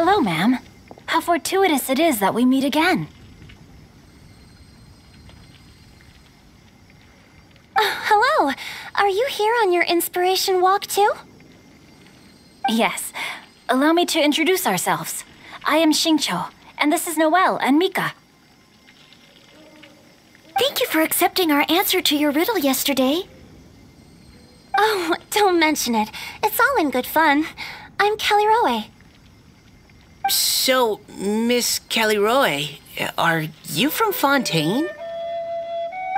Hello, ma'am. How fortuitous it is that we meet again. Hello. Are you here on your inspiration walk too? Yes. Allow me to introduce ourselves. I am Xingqiu, and this is Noelle and Mika. Thank you for accepting our answer to your riddle yesterday. Oh, don't mention it. It's all in good fun. I'm Caliroe. So, Miss Caliroe, are you from Fontaine?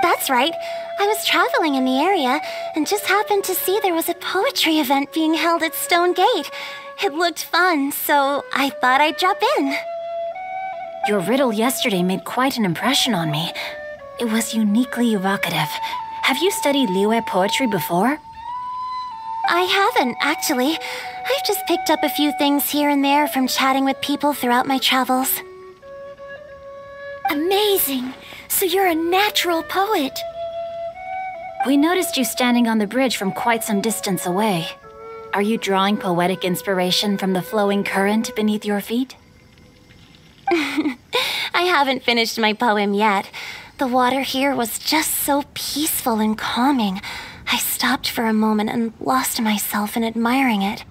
That's right. I was traveling in the area and just happened to see there was a poetry event being held at Stone Gate. It looked fun, so I thought I'd drop in. Your riddle yesterday made quite an impression on me. It was uniquely evocative. Have you studied Liyue poetry before? I haven't, actually. I've just picked up a few things here and there from chatting with people throughout my travels. Amazing! So you're a natural poet. We noticed you standing on the bridge from quite some distance away. Are you drawing poetic inspiration from the flowing current beneath your feet? I haven't finished my poem yet. The water here was just so peaceful and calming. I stopped for a moment and lost myself in admiring it.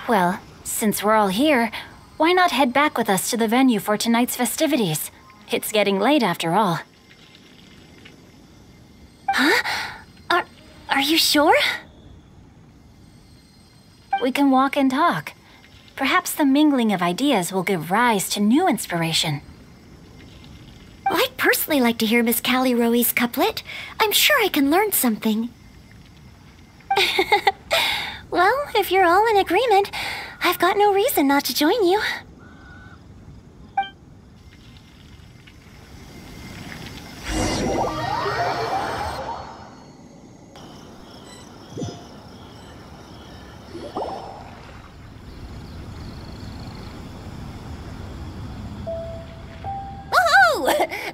Well, since we're all here, why not head back with us to the venue for tonight's festivities? It's getting late after all. Huh? Are you sure? We can walk and talk. Perhaps the mingling of ideas will give rise to new inspiration. I'd personally like to hear Miss Caliroe's couplet. I'm sure I can learn something. Well, if you're all in agreement, I've got no reason not to join you.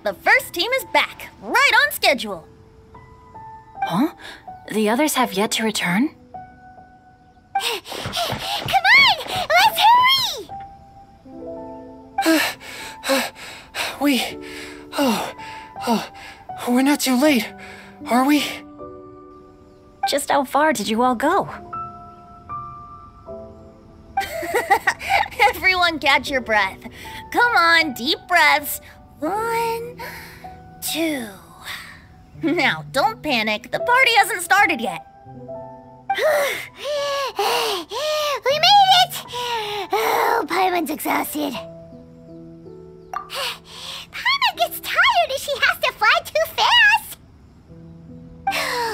The first team is back, right on schedule. Huh? The others have yet to return? Come on! Let's hurry! We're not too late, are we? Just how far did you all go? Everyone catch your breath. Come on, deep breaths. 1, 2. Now, don't panic. The party hasn't started yet. We made it! Oh, Paimon's exhausted. Paimon gets tired if she has to fly too fast.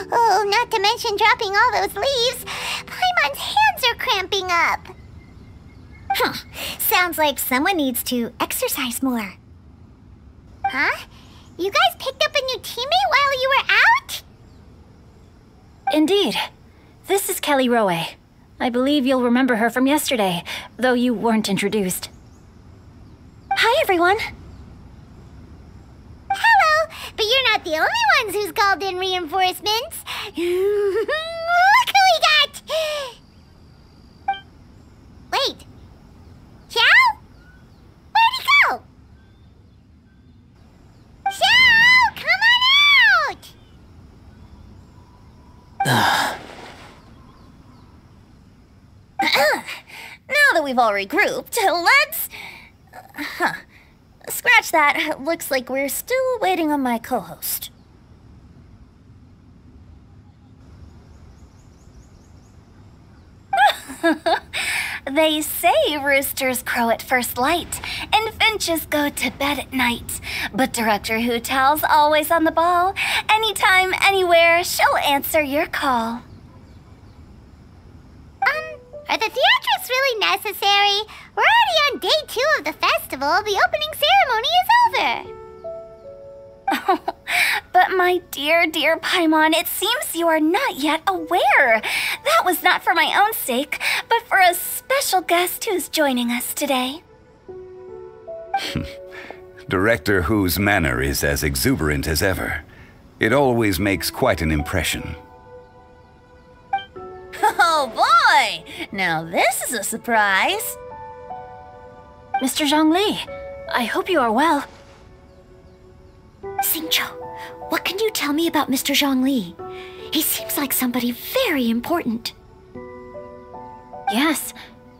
Oh, not to mention dropping all those leaves. Paimon's hands are cramping up. Sounds like someone needs to exercise more. Huh? You guys picked up a new teammate while you were out? Indeed. This is Caliroe. I believe you'll remember her from yesterday, though you weren't introduced. Hi, everyone. Hello, but you're not the only ones who's called in reinforcements. Look who we got! Wait. Xiao? Where'd he go? Xiao, come on out! Now that we've all regrouped, let's... Scratch that. Looks like we're still waiting on my co-host. They say roosters crow at first light, and finches go to bed at night. But Director Hu Tao's always on the ball. Anytime, anywhere, she'll answer your call. Are the theatrics really necessary? We're already on day 2 of the festival. The opening ceremony is over. But my dear, dear Paimon, it seems you are not yet aware. That was not for my own sake, but for a special guest who's joining us today. Director Hu's manner is as exuberant as ever. It always makes quite an impression. Oh boy! Now this is a surprise. Mr. Zhongli, I hope you are well. Xingqiu, what can you tell me about Mr. Zhongli? He seems like somebody very important. Yes,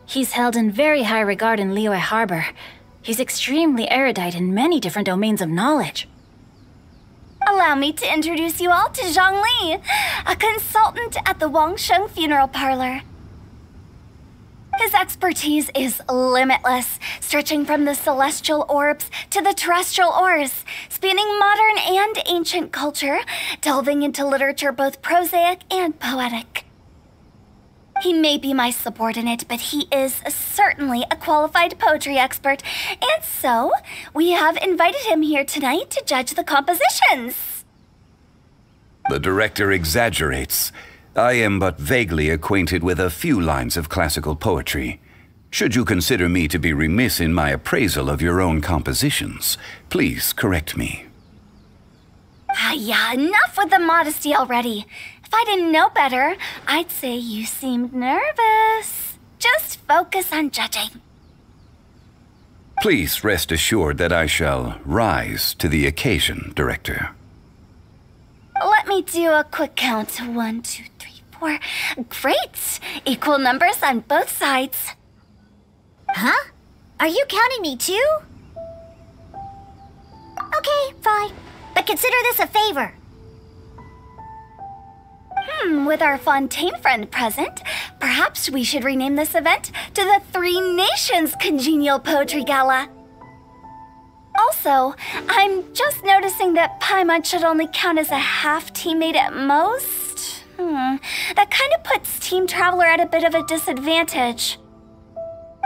he's held in very high regard in Liyue Harbor. He's extremely erudite in many different domains of knowledge. Allow me to introduce you all to Zhongli, a consultant at the Wangsheng Funeral Parlor. His expertise is limitless, stretching from the celestial orbs to the terrestrial ores, spanning modern and ancient culture, delving into literature both prosaic and poetic. He may be my subordinate, but he is certainly a qualified poetry expert, and so we have invited him here tonight to judge the compositions. The director exaggerates. I am but vaguely acquainted with a few lines of classical poetry. Should you consider me to be remiss in my appraisal of your own compositions, please correct me. Yeah, enough with the modesty already. If I didn't know better, I'd say you seemed nervous. Just focus on judging. Please rest assured that I shall rise to the occasion, Director. Let me do a quick count. 1, 2, 3, 4. Great! Equal numbers on both sides. Huh? Are you counting me too? Okay, fine. But consider this a favor. With our Fontaine friend present, perhaps we should rename this event to the Three Nations Congenial Poetry Gala. Also, I'm just noticing that Paimon should only count as a half teammate at most. That kind of puts Team Traveler at a bit of a disadvantage.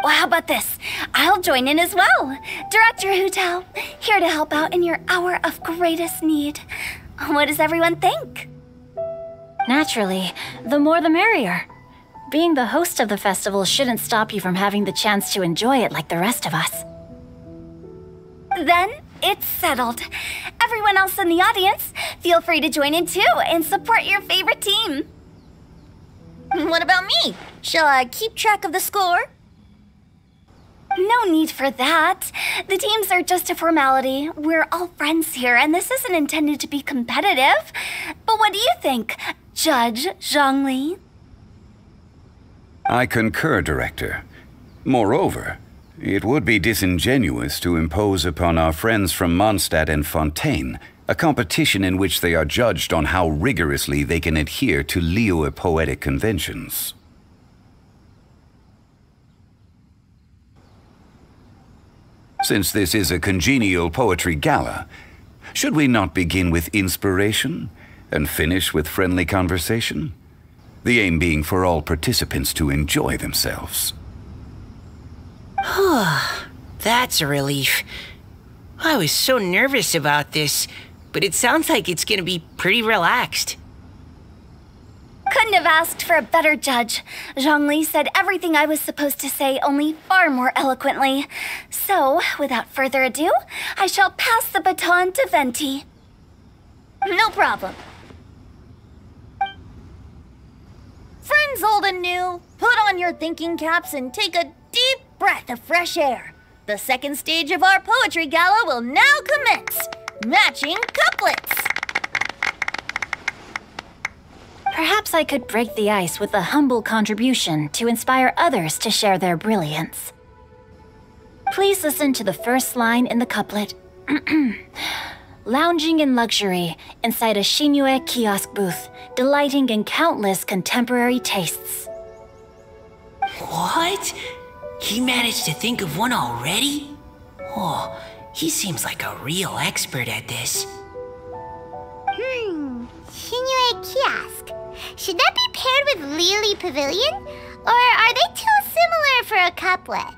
Well, how about this? I'll join in as well. Director Hu Tao, here to help out in your hour of greatest need. What does everyone think? Naturally, the more the merrier. Being the host of the festival shouldn't stop you from having the chance to enjoy it like the rest of us. Then it's settled. Everyone else in the audience, feel free to join in too and support your favorite team. What about me? Shall I keep track of the score? No need for that. The teams are just a formality. We're all friends here, and this isn't intended to be competitive. But what do you think, Judge Zhongli? I concur, Director. Moreover, it would be disingenuous to impose upon our friends from Mondstadt and Fontaine a competition in which they are judged on how rigorously they can adhere to Liyue poetic conventions. Since this is a congenial poetry gala, should we not begin with inspiration and finish with friendly conversation? The aim being for all participants to enjoy themselves. That's a relief. I was so nervous about this, but it sounds like it's gonna be pretty relaxed. Couldn't have asked for a better judge. Zhongli said everything I was supposed to say, only far more eloquently. So, without further ado, I shall pass the baton to Venti. No problem. Friends old and new, put on your thinking caps and take a deep breath of fresh air. The second stage of our poetry gala will now commence. Matching couplets. Perhaps I could break the ice with a humble contribution to inspire others to share their brilliance. Please listen to the first line in the couplet. Lounging in luxury inside a Shinue kiosk booth, delighting in countless contemporary tastes. What? He managed to think of one already? Oh, he seems like a real expert at this. Shinue Kiosk. Should that be paired with Lily Pavilion? Or are they too similar for a couplet?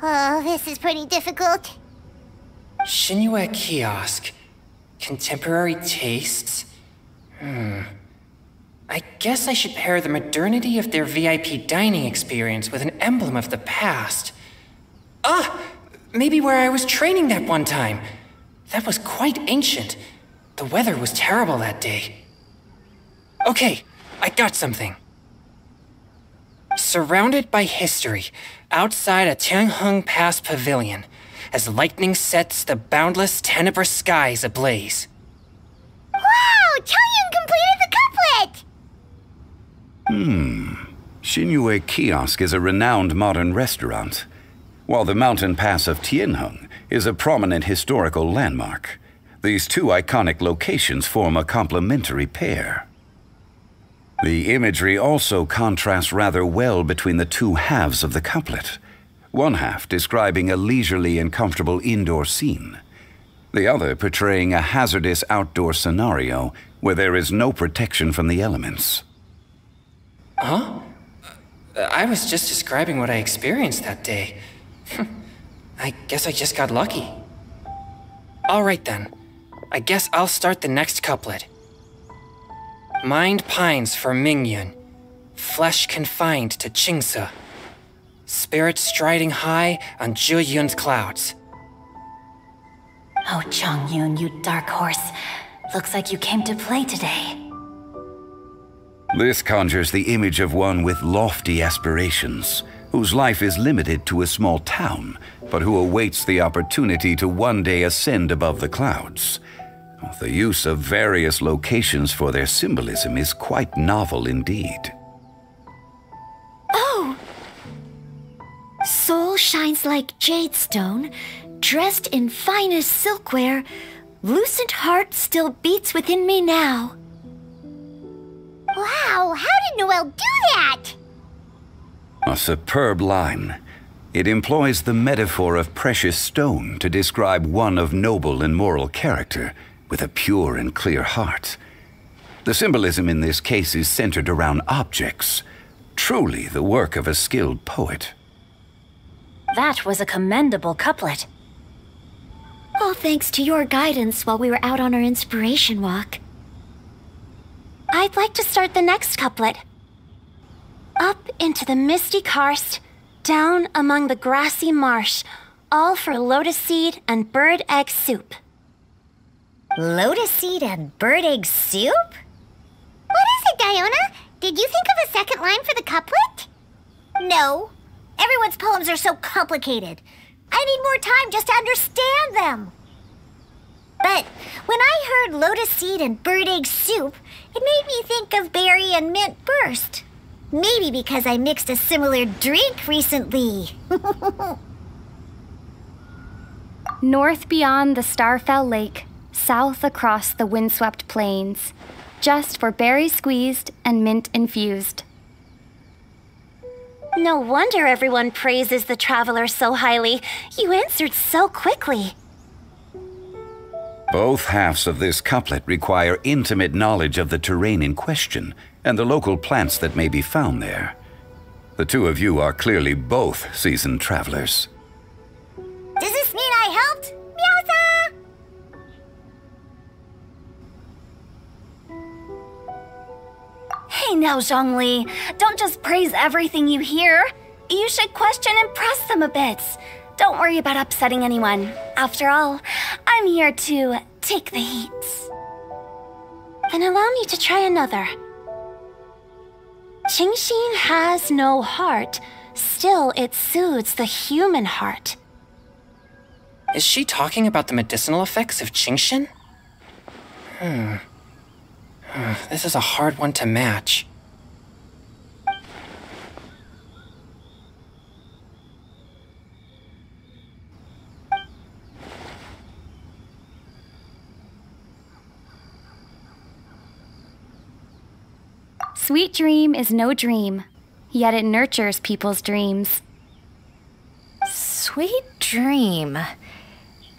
Oh, this is pretty difficult. Shinue Kiosk. Contemporary tastes? I guess I should pair the modernity of their VIP dining experience with an emblem of the past. Maybe where I was training that one time. That was quite ancient. The weather was terrible that day. Okay, I got something. surrounded by history, outside a Tianheng Pass pavilion, as lightning sets the boundless tenebrous skies ablaze. Wow! Chongyun completed the couplet! Xinyue Kiosk is a renowned modern restaurant, while the mountain pass of Tianheng is a prominent historical landmark. These two iconic locations form a complementary pair. The imagery also contrasts rather well between the two halves of the couplet. One half describing a leisurely and comfortable indoor scene, the other portraying a hazardous outdoor scenario where there is no protection from the elements. Huh? I was just describing what I experienced that day. I guess I just got lucky. Alright then. I guess I'll start the next couplet. Mind pines for Mingyun, flesh confined to Qingse, spirit striding high on Zheyun's clouds. Oh, Chongyun, you dark horse. Looks like you came to play today. This conjures the image of one with lofty aspirations, whose life is limited to a small town, but who awaits the opportunity to one day ascend above the clouds. The use of various locations for their symbolism is quite novel indeed. Oh! Soul shines like jade stone, dressed in finest silkware. Lucent heart still beats within me now. Wow, how did Noelle do that? A superb line. It employs the metaphor of precious stone to describe one of noble and moral character, with a pure and clear heart. The symbolism in this case is centered around objects, truly the work of a skilled poet. That was a commendable couplet. All thanks to your guidance while we were out on our inspiration walk. I'd like to start the next couplet. Up into the misty karst, down among the grassy marsh, all for lotus seed and bird egg soup. Lotus seed and bird egg soup? What is it, Diona? Did you think of a second line for the couplet? No. Everyone's poems are so complicated. I need more time just to understand them. But when I heard lotus seed and bird egg soup, it made me think of berry and mint burst. Maybe because I mixed a similar drink recently. North beyond the Starfell Lake, south across the windswept plains, just for berry squeezed and mint infused. No wonder everyone praises the traveler so highly. You answered so quickly. Both halves of this couplet require intimate knowledge of the terrain in question and the local plants that may be found there. The two of you are clearly both seasoned travelers. Does this mean I helped? Meowsa! Hey now, Zhongli. Don't just praise everything you hear. You should question and press them a bit. Don't worry about upsetting anyone. After all, I'm here to take the heat. Then allow me to try another. Qingxin has no heart. Still, it soothes the human heart. Is she talking about the medicinal effects of Qingxin? This is a hard one to match. Sweet dream is no dream, yet it nurtures people's dreams. Sweet dream.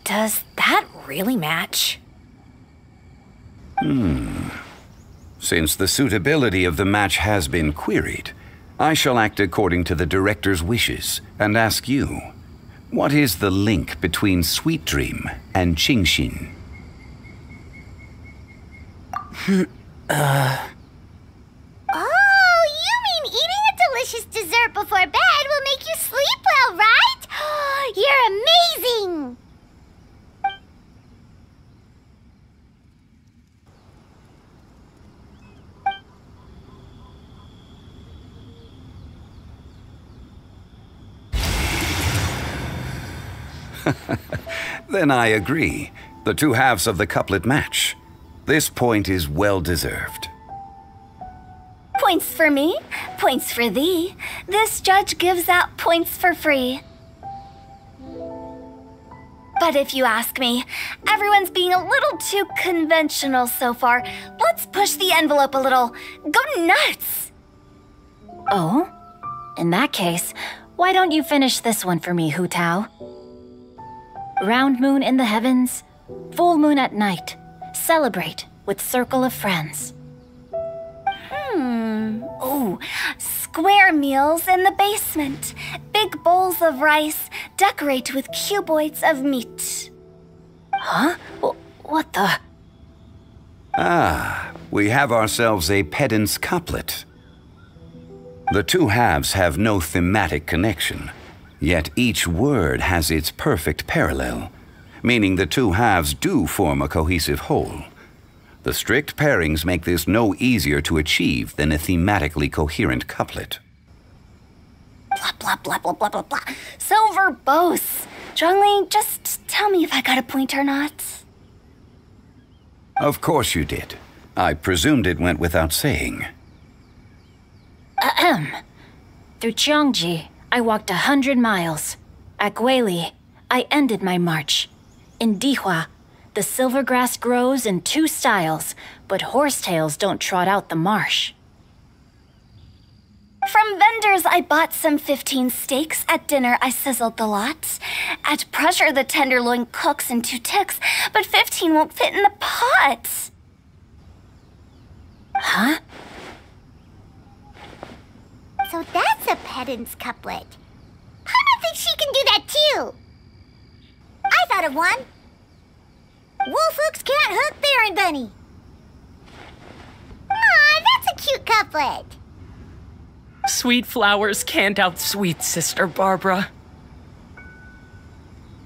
Does that really match? Since the suitability of the match has been queried, I shall act according to the director's wishes and ask you, what is the link between Sweet Dream and Qingxin? Oh, you mean eating a delicious dessert before bed will make you sleep well, right? You're amazing! Then I agree. The two halves of the couplet match. This point is well deserved. Points for me, points for thee. This judge gives out points for free. But if you ask me, everyone's being a little too conventional so far. Let's push the envelope a little. Go nuts! Oh? In that case, why don't you finish this one for me, Hu Tao? Round moon in the heavens, full moon at night. Celebrate with circle of friends. Oh, square meals in the basement. Big bowls of rice. Decorate with cuboids of meat. Huh? What the? Ah, we have ourselves a pedant's couplet. The two halves have no thematic connection, yet each word has its perfect parallel, meaning the two halves do form a cohesive whole. The strict pairings make this no easier to achieve than a thematically coherent couplet. Blah, blah, blah, blah, blah, blah, blah. So verbose. Zhongli, just tell me if I got a point or not. Of course you did. I presumed it went without saying. Ahem. Through Cheongji, I walked 100 miles. At Guili, I ended my march. In Dihua, the silver grass grows in 2 styles, but horsetails don't trot out the marsh. From vendors, I bought some 15 steaks. At dinner, I sizzled the lot. At pressure, the tenderloin cooks in 2 ticks, but 15 won't fit in the pot. Huh? So that's a pedant's couplet. Paimon thinks she can do that too. I thought of one. Wolf hooks can't hook Baron Bunny. Aw, that's a cute couplet. Sweet flowers can't outsweet Sister Barbara.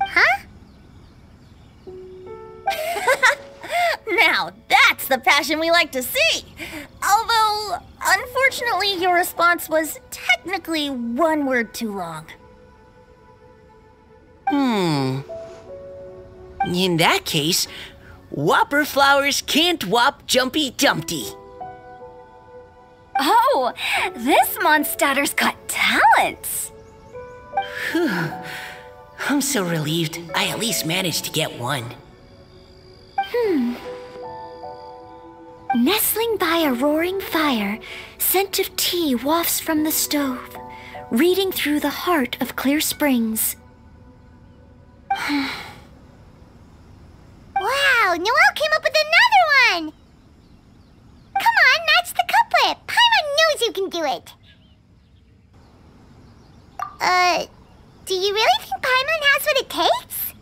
Huh? Now, that's the passion we like to see. Although, unfortunately, your response was technically 1 word too long. In that case, Whopper flowers can't whop Jumpy Dumpty. Oh, this monster's got talent. I'm so relieved I at least managed to get one. Nestling by a roaring fire, scent of tea wafts from the stove, reading through the heart of clear springs. Wow, Noelle came up with another one! Come on, match the couplet! Paimon knows you can do it! Do you really think Paimon has what it takes?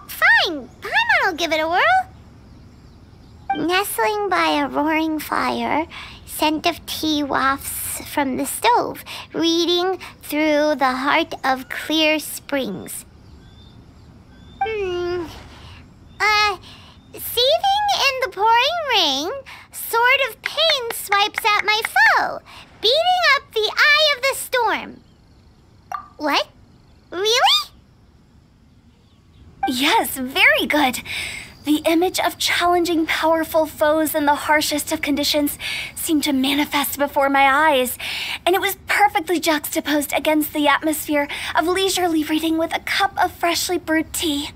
Fine, Paimon will give it a whirl. Nestling by a roaring fire, scent of tea wafts from the stove, reading through the heart of clear springs. Seething in the pouring rain, sword of pain swipes at my foe, beating up the eye of the storm. What? Really? Yes, very good. The image of challenging powerful foes in the harshest of conditions seemed to manifest before my eyes, and it was perfectly juxtaposed against the atmosphere of leisurely reading with a cup of freshly brewed tea.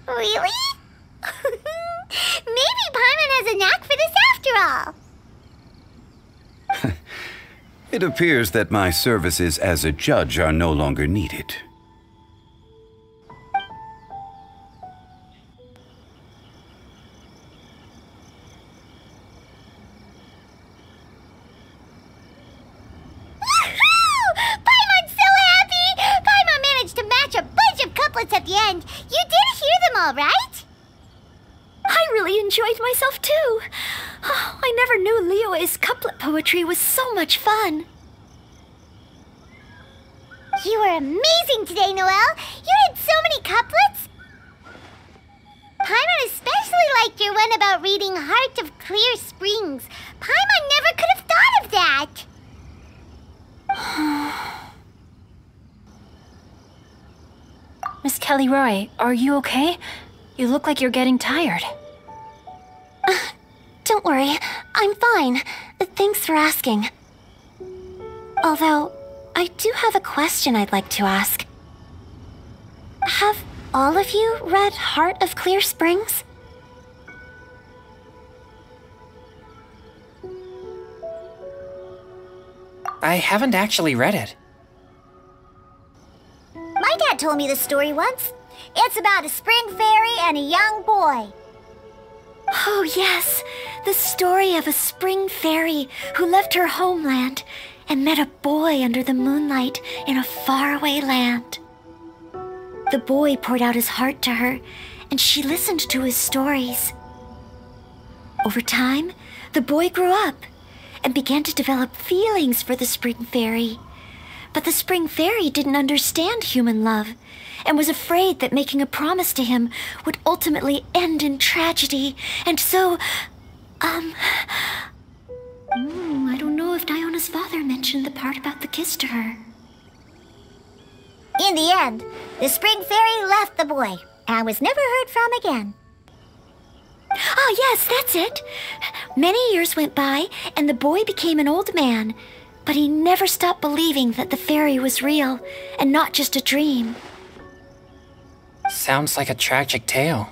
Really? Maybe Paimon has a knack for this after all. It appears that my services as a judge are no longer needed. At the end. You did hear them all, right? I really enjoyed myself too. Oh, I never knew Liyue's couplet poetry was so much fun. You were amazing today, Noelle. You did so many couplets. Paimon especially liked your one about reading Heart of Clear Springs. Paimon never could have thought of that. Miss Kelly Roy, are you okay? You look like you're getting tired. Don't worry, I'm fine. Thanks for asking. Although, I do have a question I'd like to ask. Have all of you read Heart of Clear Springs? I haven't actually read it. My dad told me the story once. It's about a spring fairy and a young boy. Oh, yes. The story of a spring fairy who left her homeland and met a boy under the moonlight in a faraway land. The boy poured out his heart to her, and she listened to his stories. Over time, the boy grew up and began to develop feelings for the spring fairy. But the spring fairy didn't understand human love and was afraid that making a promise to him would ultimately end in tragedy. And so, I don't know if Diona's father mentioned the part about the kiss to her. In the end, the spring fairy left the boy and was never heard from again. Oh, yes, that's it. Many years went by, and the boy became an old man, but he never stopped believing that the fairy was real and not just a dream. Sounds like a tragic tale.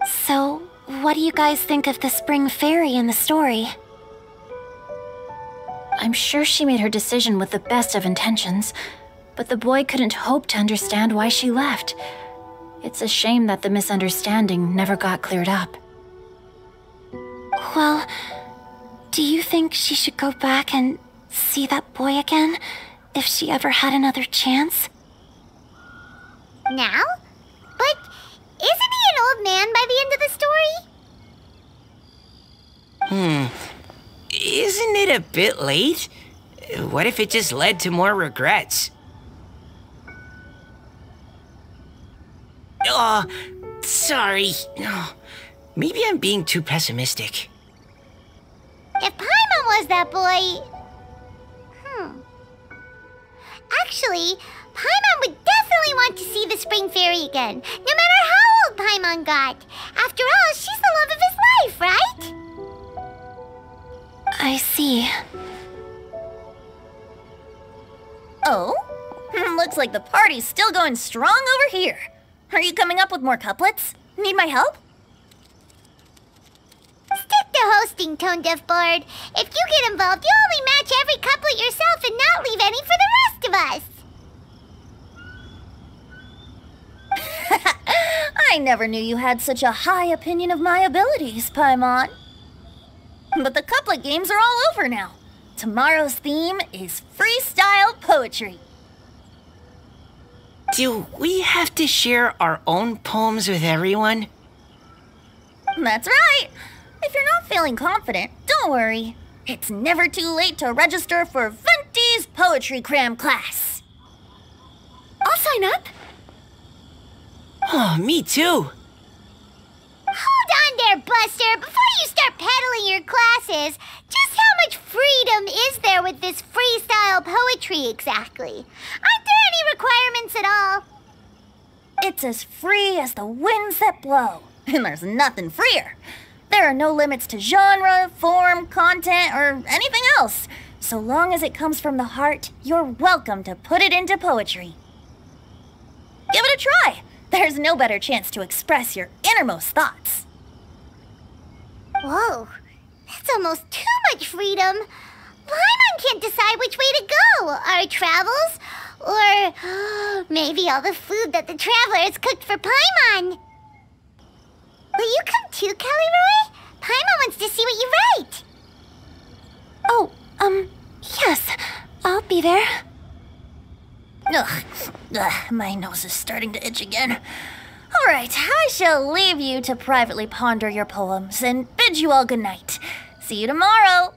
So, what do you guys think of the spring fairy in the story? I'm sure she made her decision with the best of intentions, but the boy couldn't hope to understand why she left. It's a shame that the misunderstanding never got cleared up. Well, do you think she should go back and see that boy again if she ever had another chance? Now? But isn't he an old man by the end of the story? Isn't it a bit late? What if it just led to more regrets? Oh, sorry. Maybe I'm being too pessimistic. If Paimon was that boy... Actually, Paimon would definitely want to see the spring fairy again, no matter how old Paimon got. After all, she's the love of his life, right? I see. Oh? Looks like the party's still going strong over here. Are you coming up with more couplets? Need my help? Stick to hosting, Tone Deaf Bard. If you get involved, you only match every couplet yourself and not leave any for the rest of us. I never knew you had such a high opinion of my abilities, Paimon. But the couplet games are all over now. Tomorrow's theme is freestyle poetry. Do we have to share our own poems with everyone? That's right. If you're not feeling confident, don't worry. It's never too late to register for Venti's Poetry Cram class. I'll sign up. Oh, me too. Hold on there, Buster. Before you start peddling your classes, just how much freedom is there with this freestyle poetry exactly? Aren't there any requirements at all? It's as free as the winds that blow, and there's nothing freer. There are no limits to genre, form, content, or anything else. So long as it comes from the heart, you're welcome to put it into poetry. Give it a try. There's no better chance to express your innermost thoughts. Whoa, that's almost too much freedom. Paimon can't decide which way to go. Our travels, or maybe all the food that the travelers cooked for Paimon. Will you come too, Kelly Roy? Paimon wants to see what you write. Oh, yes. I'll be there. Ugh, my nose is starting to itch again. All right, I shall leave you to privately ponder your poems and bid you all good night. See you tomorrow.